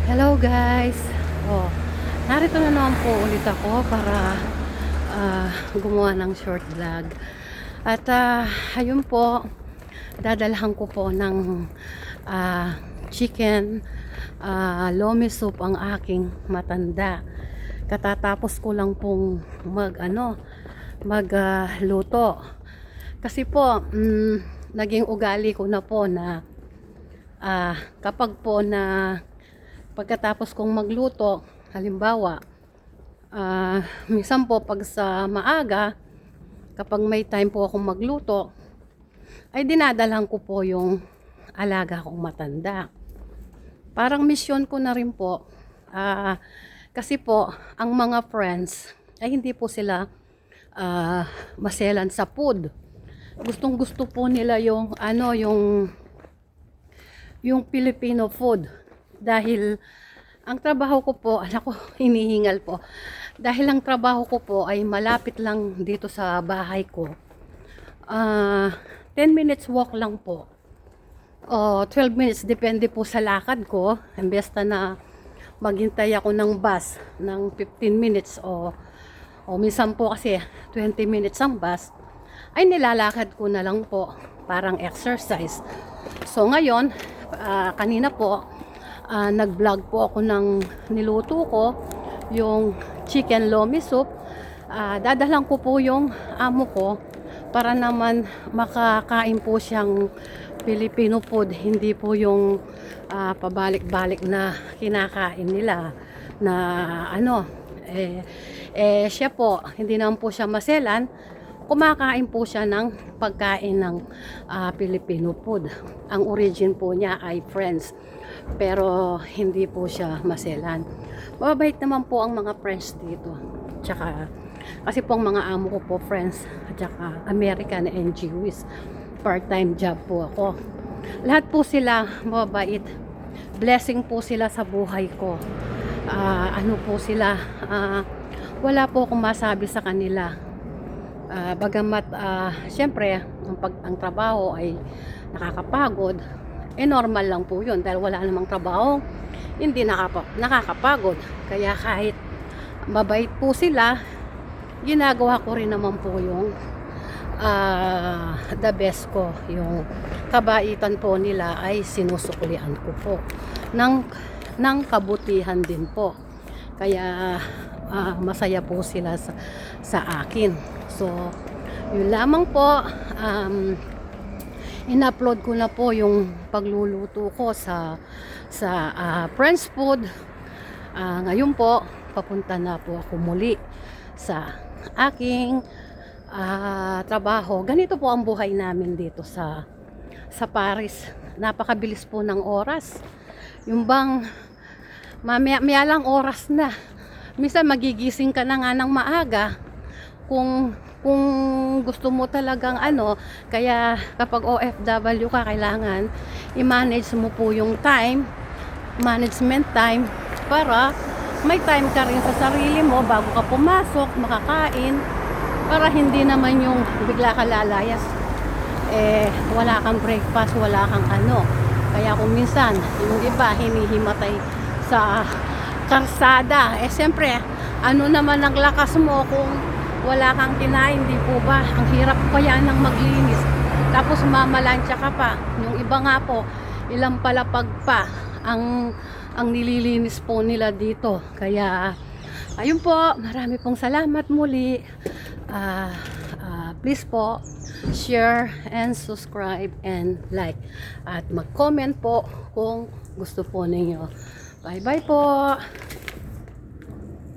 Hello guys! Oh, narito na naman po ulit ako para gumawa ng short vlog. At ayun po, dadalhan ko po ng chicken lomi soup ang aking matanda. Katatapos ko lang pong magluto. Kasi po, naging ugali ko na po na kapag po na pagkatapos kong magluto, halimbawa, minsan po pag sa maaga, kapag may time po akong magluto, ay dinadalhan ko po yung alaga kong matanda. Parang mission ko na rin po. Kasi po, ang mga friends, ay hindi po sila maselan sa food. Gustong gusto po nila yung Filipino food. Dahil ang trabaho ko po, hinihingal po. Dahil ang trabaho ko po ay malapit lang dito sa bahay ko. 10 minutes walk lang po. O 12 minutes, depende po sa lakad ko. Imbes na maghintay ako ng bus ng 15 minutes o minsan po kasi 20 minutes ang bus, ay nilalakad ko na lang po, parang exercise. So ngayon, kanina po, nag-vlog po ako ng niluto ko, yung chicken lomi soup. Dadalang ko po yung amo ko para naman makakain po siyang Filipino food, hindi po yung pabalik-balik na kinakain nila na siya po, hindi naman po siya maselan. Kumakain po siya ng pagkain ng Filipino food. Ang origin po niya ay French, pero hindi po siya maselan. Mababait naman po ang mga French dito. Tsaka, kasi po ang mga amo ko po French at tsaka American and Jewish. Part-time job po ako. Lahat po sila mababait. Blessing po sila sa buhay ko. Po sila, wala po akong masabi sa kanila. Bagamat syempre ang trabaho ay nakakapagod, normal lang po yun dahil wala namang trabaho, hindi nakakapagod. Kaya kahit mabait po sila, ginagawa ko rin naman po yung the best ko. Yung kabaitan po nila ay sinusuklian ko po ng kabutihan din po. Kaya masaya po sila sa akin. So, yun lamang po. In-upload ko na po yung pagluluto ko sa French food. Ngayon po, papunta na po ako muli sa aking trabaho. Ganito po ang buhay namin dito sa Paris. Napakabilis po ng oras. Yung bang maya lang oras na. Minsan magigising ka na nga ng maaga kung gusto mo talagang kaya kapag OFW ka, kailangan i-manage mo po yung management time, para may time ka rin sa sarili mo bago ka pumasok, makakain, para hindi naman yung bigla ka lalayas, wala kang breakfast, wala kang kaya kung minsan yung iba hinihimatay sa karsada, siyempre naman ang lakas mo kung wala kang kinain, di po ba? Ang hirap kaya ng maglinis. Tapos mamalansya ka pa. Yung iba nga po, ilang palapag pa ang nililinis po nila dito. Kaya, ayun po, marami pong salamat muli. Please po, share and subscribe and like. At mag-comment po kung gusto po ninyo. Bye-bye po!